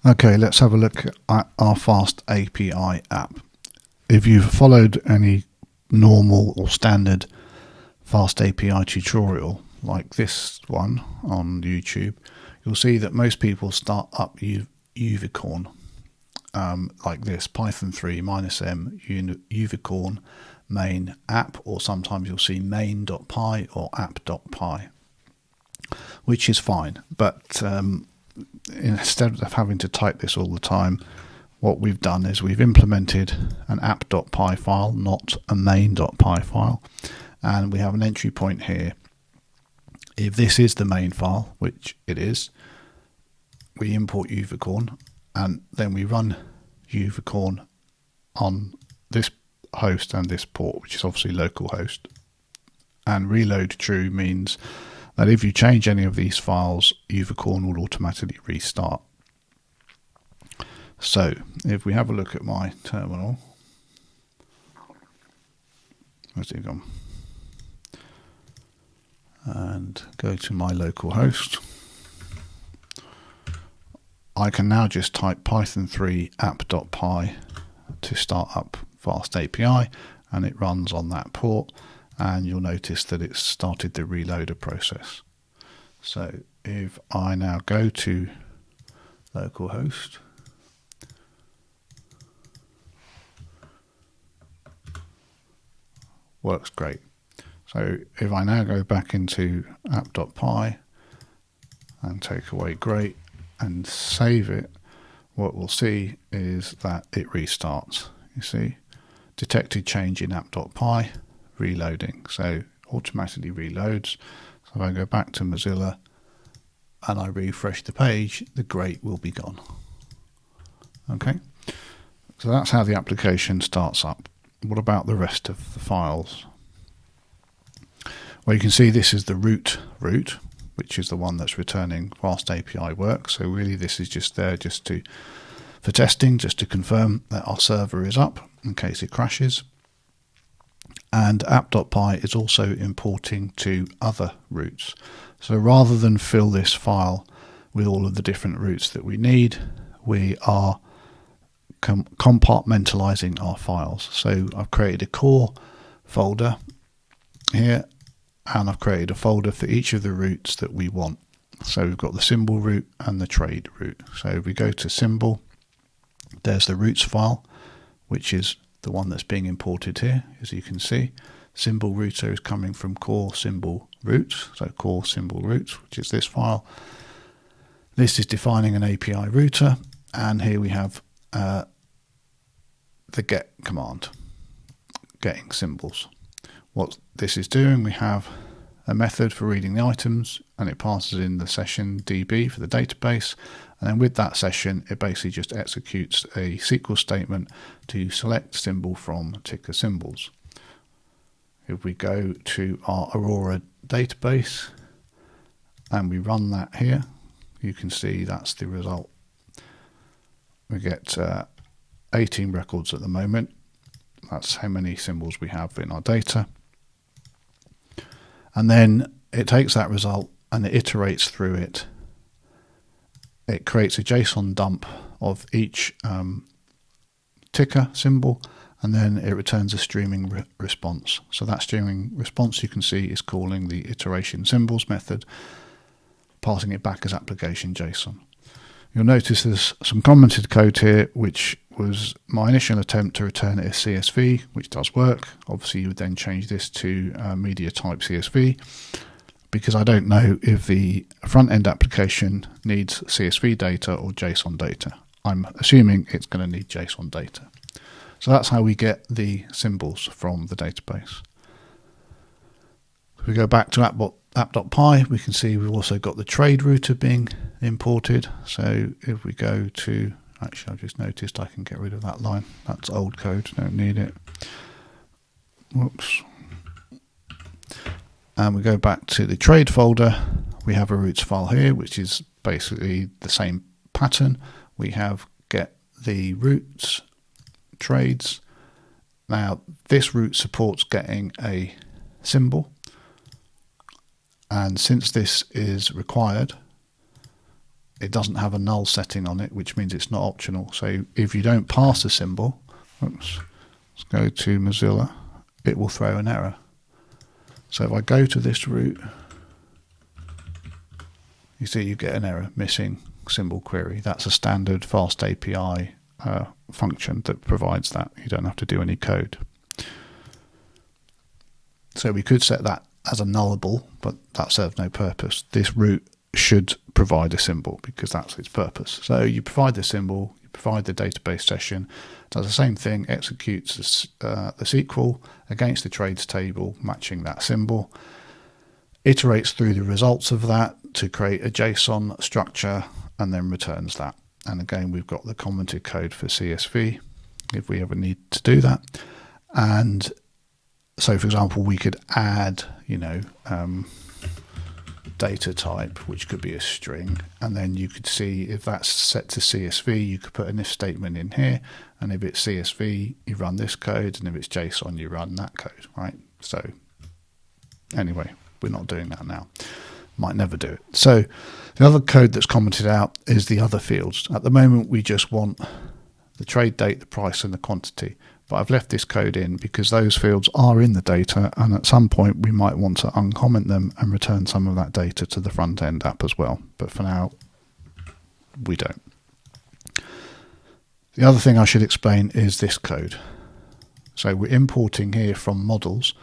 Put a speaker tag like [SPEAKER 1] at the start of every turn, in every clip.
[SPEAKER 1] Okay, let's have a look at our FastAPI app. If you've followed any normal or standard FastAPI tutorial like this one on YouTube, you'll see that most people start up uvicorn like this, Python 3 -m uvicorn main app, or sometimes you'll see main.py or app.py, which is fine, but instead of having to type this all the time, what we've done is we've implemented an app.py file, not a main.py file, and we have an entry point here. If this is the main file, which it is, we import uvicorn, and then we run uvicorn on this host and this port, which is obviously localhost. And reload true means that if you change any of these files, uvicorn will automatically restart. So if we have a look at my terminal, where's it gone? And go to my local host, I can now just type Python 3 app.py to start up FastAPI, and it runs on that port, and you'll notice that it's started the reloader process. So if I now go to localhost, works great. So if I now go back into app.py and take away great and save it, what we'll see is that it restarts. You see, detected change in app.py, reloading. So automatically reloads. So if I go back to Mozilla and I refresh the page, the great will be gone. Okay, so that's how the application starts up. What about the rest of the files? Well, you can see this is the root, which is the one that's returning FastAPI work. So really this is just there for testing, just to confirm that our server is up in case it crashes. And app.py is also importing to other roots. So rather than fill this file with all of the different roots that we need, we are compartmentalizing our files. So I've created a core folder here, and I've created a folder for each of the roots that we want. So we've got the symbol root and the trade root. So if we go to symbol, there's the roots file, which is the one that's being imported here. As you can see, symbol router is coming from core symbol roots. So core symbol roots, which is this file. This is defining an API router, and here we have the get command, getting symbols. What this is doing, we have a method for reading the items, and it passes in the session DB for the database, and then with that session it basically just executes a SQL statement to select symbol from ticker symbols. If we go to our Aurora database and we run that here, you can see that's the result. We get 18 records at the moment. That's how many symbols we have in our data. And then it takes that result and it iterates through it. It creates a JSON dump of each ticker symbol, and then it returns a streaming response. So that streaming response, you can see, is calling the iteration symbols method, passing it back as application JSON. You'll notice there's some commented code here, which was my initial attempt to return it as CSV, which does work. Obviously, you would then change this to media type CSV, because I don't know if the front-end application needs CSV data or JSON data. I'm assuming it's going to need JSON data. So that's how we get the symbols from the database. If we go back to app.py, we can see we've also got the trade router being imported. So if we go to, actually I've just noticed I can get rid of that line. That's old code, don't need it. Whoops. And we go back to the trade folder. We have a roots file here, which is basically the same pattern. We have get the roots, trades. Now this root supports getting a symbol, and since this is required, it doesn't have a null setting on it, which means it's not optional. So if you don't pass a symbol, let's go to Mozilla, it will throw an error. So if I go to this route, you see you get an error, missing symbol query. That's a standard FastAPI function that provides that. You don't have to do any code. So we could set that as a nullable, but that serves no purpose. This route should provide a symbol because that's its purpose. So you provide the symbol, you provide the database session, does the same thing, executes the SQL against the trades table, matching that symbol, iterates through the results of that to create a JSON structure, and then returns that. And again, we've got the commented code for CSV if we ever need to do that. And so, for example, we could add, data type, which could be a string, and then you could see if that's set to CSV, you could put an if statement in here, and if it's CSV, you run this code, and if it's JSON, you run that code, right? So anyway, we're not doing that now. Might never do it. So the other code that's commented out is the other fields. At the moment, we just want the trade date, the price, and the quantity. But I've left this code in because those fields are in the data, and at some point we might want to uncomment them and return some of that data to the front end app as well. But for now, we don't. The other thing I should explain is this code. So we're importing here from models.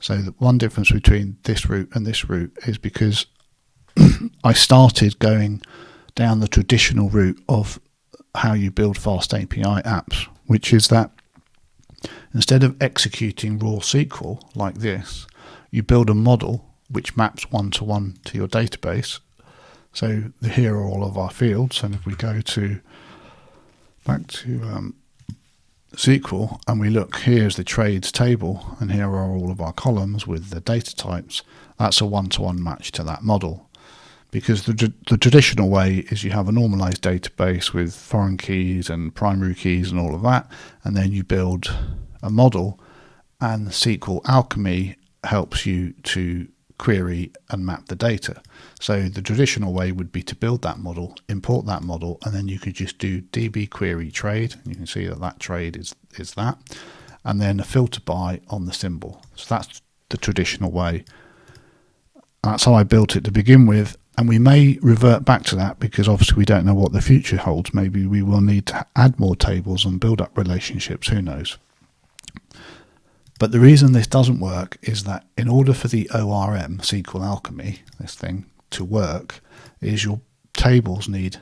[SPEAKER 1] So the one difference between this route and this route is because I started going down the traditional route of how you build FastAPI apps, which is that instead of executing raw SQL like this, you build a model which maps one-to-one to your database. So here are all of our fields, and if we go back to SQL and we look, here's the trades table, and here are all of our columns with the data types. That's a one-to-one match to that model. Because the traditional way is you have a normalized database with foreign keys and primary keys and all of that, and then you build a model, and SQL Alchemy helps you to query and map the data. So the traditional way would be to build that model, import that model, and then you could just do db query trade, and you can see that that trade is that, and then a filter by on the symbol. So that's the traditional way. That's how I built it to begin with. And we may revert back to that because obviously we don't know what the future holds. Maybe we will need to add more tables and build up relationships, who knows. But the reason this doesn't work is that in order for the ORM, SQL Alchemy, this thing, to work, is your tables need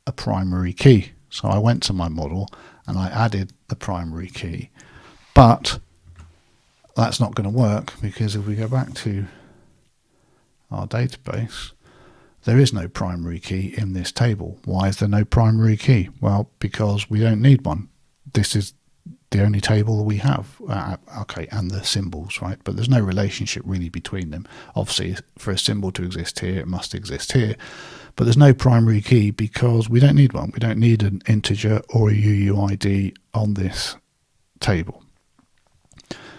[SPEAKER 1] a primary key. So I went to my model and I added the primary key. But that's not going to work because if we go back to our database, there is no primary key in this table. Why is there no primary key? Well, because we don't need one. This is the only table we have. Okay, and the symbols, right? But there's no relationship really between them. Obviously, for a symbol to exist here, it must exist here. But there's no primary key because we don't need one. We don't need an integer or a UUID on this table.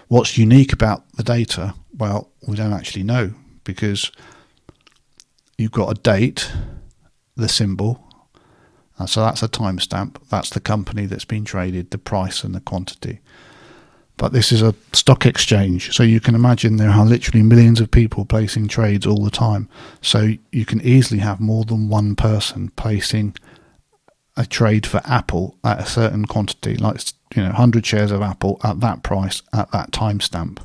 [SPEAKER 1] What's unique about the data? Well, we don't actually know because you've got a date, the symbol, so that's a timestamp, that's the company that's been traded, the price and the quantity. But this is a stock exchange, so you can imagine there are literally millions of people placing trades all the time. So you can easily have more than one person placing a trade for Apple at a certain quantity, like 100 shares of Apple at that price at that timestamp.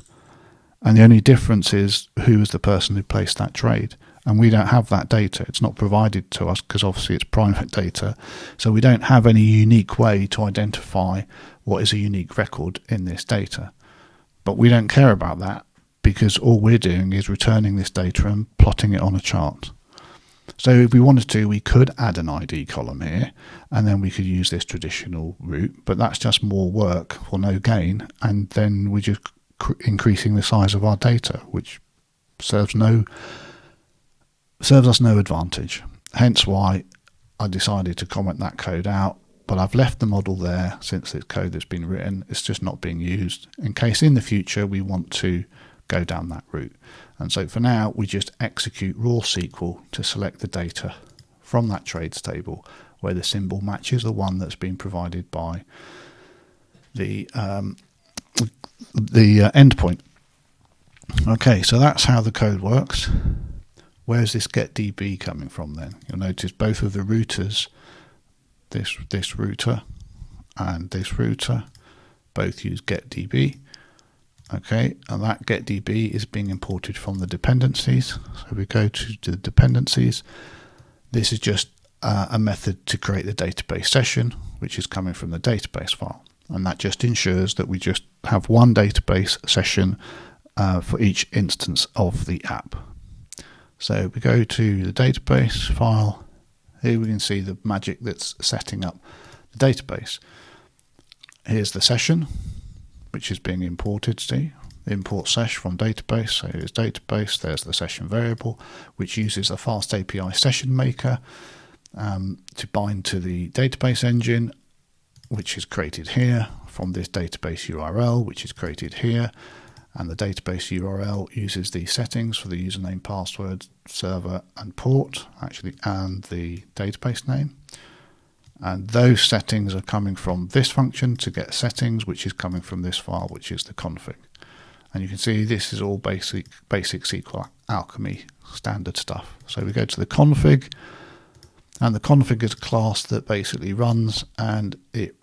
[SPEAKER 1] And the only difference is who is the person who placed that trade. And we don't have that data. It's not provided to us because obviously it's private data. So we don't have any unique way to identify what is a unique record in this data. But we don't care about that because all we're doing is returning this data and plotting it on a chart. So if we wanted to, we could add an ID column here, and then we could use this traditional route. But that's just more work for no gain. And then we're just increasing the size of our data, which serves us no advantage. Hence why I decided to comment that code out, but I've left the model there since it's code that's been written. It's just not being used in case in the future we want to go down that route. And so for now, we just execute raw SQL to select the data from that trades table where the symbol matches the one that's been provided by the endpoint. Okay, so that's how the code works. Where's this getDB coming from then? You'll notice both of the routers, this router and this router, both use getDB. Okay, and that getDB is being imported from the dependencies. So we go to the dependencies. This is just a method to create the database session, which is coming from the database file. And that just ensures that we just have one database session for each instance of the app. So we go to the database file. Here we can see the magic that's setting up the database. Here's the session, which is being imported. See, import sesh from database. So here's database. There's the session variable, which uses a FastAPI session maker to bind to the database engine, which is created here from this database URL, which is created here. And the database URL uses the settings for the username, password, server, and port, actually, and the database name. And those settings are coming from this function to get settings, which is coming from this file, which is the config. And you can see this is all basic SQL alchemy standard stuff. So we go to the config, and the config is a class that basically runs, and it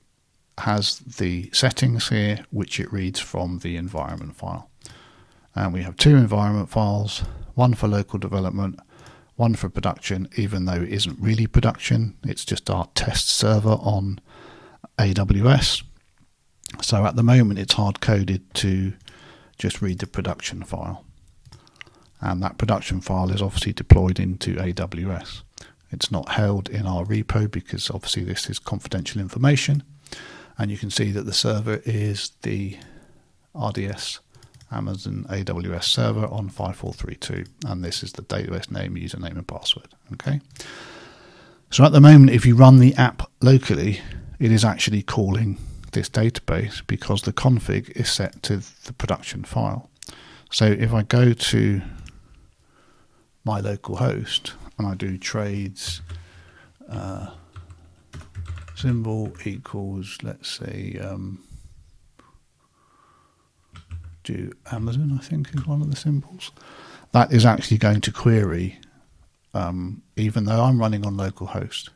[SPEAKER 1] has the settings here, which it reads from the environment file. And we have two environment files, one for local development, one for production, even though it isn't really production, it's just our test server on AWS. So at the moment it's hard coded to just read the production file. And that production file is obviously deployed into AWS. It's not held in our repo because obviously this is confidential information. And you can see that the server is the RDS Amazon AWS server on 5432. And this is the database name, username, and password. Okay. So at the moment, if you run the app locally, it is actually calling this database because the config is set to the production file. So if I go to my local host and I do trades symbol equals, let's say, do Amazon, I think is one of the symbols. That is actually going to query, even though I'm running on localhost,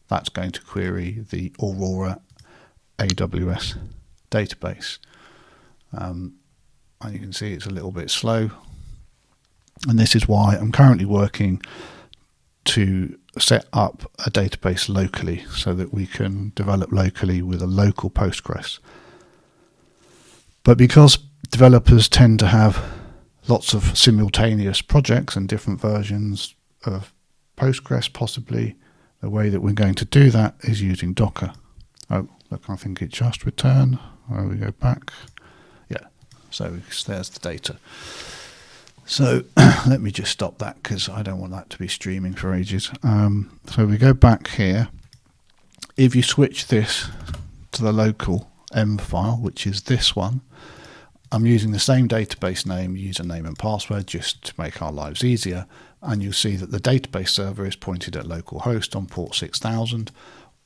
[SPEAKER 1] that's going to query the Aurora AWS database. And you can see it's a little bit slow. And this is why I'm currently working to set up a database locally so that we can develop locally with a local Postgres. But because developers tend to have lots of simultaneous projects and different versions of Postgres, possibly the way that we're going to do that is using Docker. Oh, look, I think it just returned. Oh, we go back. Yeah, so there's the data. So let me just stop that because I don't want that to be streaming for ages. So we go back here. If you switch this to the local M file, which is this one, I'm using the same database name, username, and password just to make our lives easier. And you'll see that the database server is pointed at localhost on port 6000.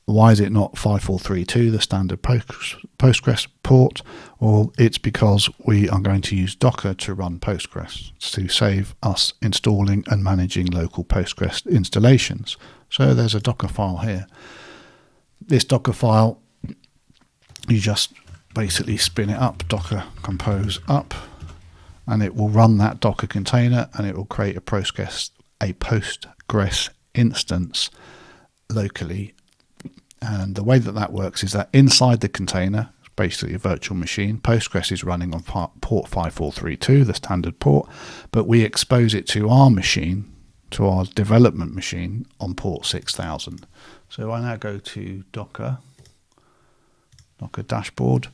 [SPEAKER 1] Why is it not 5432, the standard Postgres port? Well, it's because we are going to use Docker to run Postgres to save us installing and managing local Postgres installations. So there's a Docker file here. This Docker file, you just basically spin it up, Docker compose up, and it will run that Docker container and it will create a Postgres instance locally. And the way that that works is that inside the container, basically a virtual machine, Postgres is running on port 5432, the standard port, but we expose it to our machine, to our development machine on port 6000. So I now go to Docker dashboard.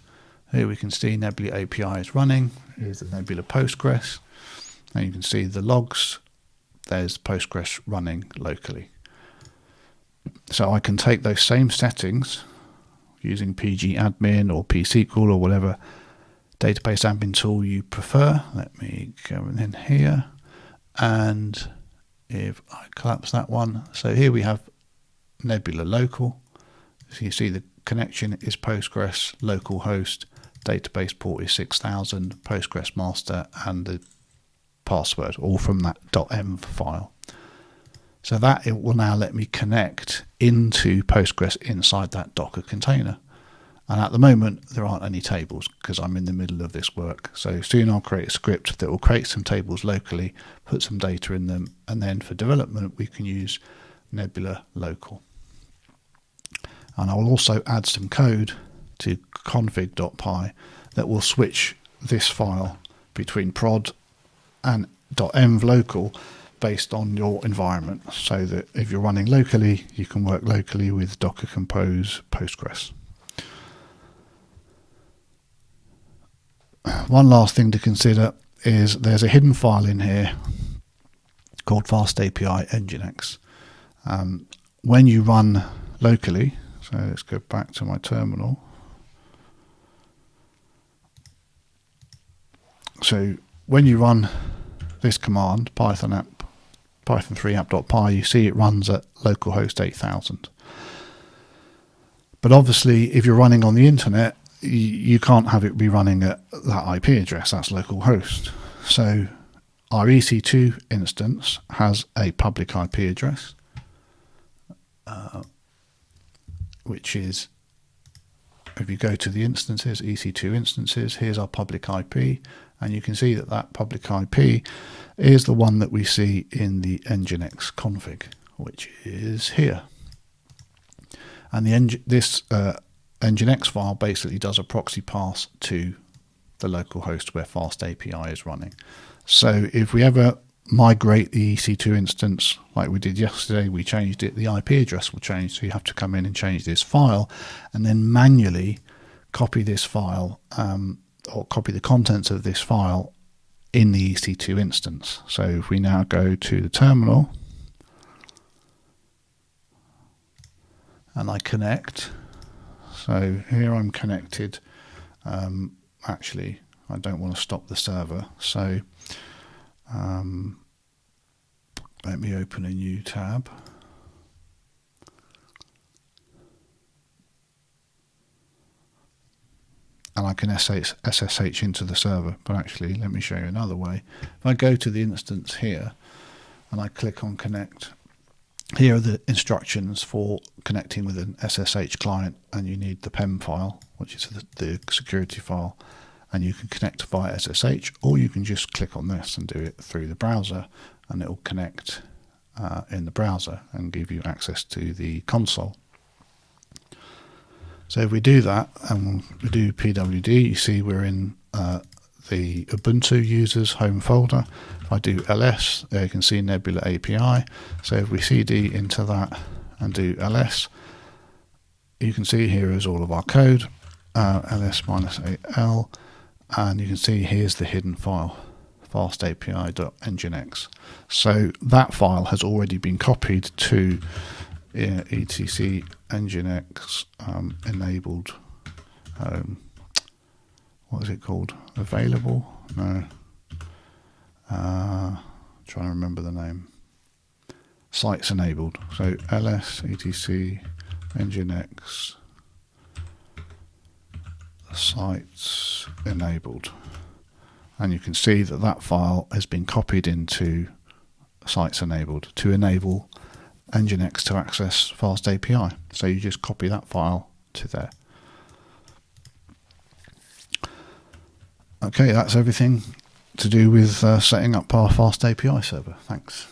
[SPEAKER 1] Here we can see Nebula API is running. Here's the Nebula Postgres. And you can see the logs. There's Postgres running locally. So I can take those same settings using pgadmin or pSQL or whatever database admin tool you prefer. Let me go in here and if I collapse that one, so here we have Nebula local. So you see the connection is Postgres localhost, database port is 6000, Postgres master, and the password all from that .env file. So that it will now let me connect into Postgres inside that Docker container. And at the moment, there aren't any tables because I'm in the middle of this work. So soon I'll create a script that will create some tables locally, put some data in them, and then for development, we can use Nebula local. And I'll also add some code to config.py that will switch this file between prod and .env local based on your environment, so that if you're running locally, you can work locally with Docker Compose Postgres. One last thing to consider is there's a hidden file in here called FastAPI Nginx. When you run locally, so let's go back to my terminal. So when you run this command, Python 3 app.py, you see it runs at localhost 8000. But obviously, if you're running on the internet, you can't have it be running at that IP address, that's localhost. So our EC2 instance has a public IP address, which is, if you go to the instances, EC2 instances, here's our public IP, and you can see that that public IP is the one that we see in the Nginx config, which is here. And this Nginx file basically does a proxy pass to the local host where FastAPI is running. So if we ever migrate the EC2 instance like we did yesterday, we changed it, the IP address will change, so you have to come in and change this file and then manually copy this file or copy the contents of this file in the EC2 instance. So if we now go to the terminal and I connect, so here I'm connected. Actually, I don't want to stop the server, so let me open a new tab. And I can SSH into the server, but actually let me show you another way. If I go to the instance here and I click on connect, here are the instructions for connecting with an SSH client, and you need the PEM file, which is the security file, and you can connect via SSH, or you can just click on this and do it through the browser, and it will connect in the browser and give you access to the console. So if we do that and we do pwd, you see we're in the Ubuntu users home folder. If I do ls, there you can see Nebula API. So if we cd into that and do ls, you can see here is all of our code, ls-al, and you can see here's the hidden file, fastapi.nginx. So that file has already been copied to etc nginx enabled, what is it called? Available? No. Trying to remember the name. Sites enabled. So ls etc nginx sites enabled, and you can see that that file has been copied into sites enabled to enable Nginx to access FastAPI. So you just copy that file to there. Okay, that's everything to do with setting up our FastAPI server. Thanks.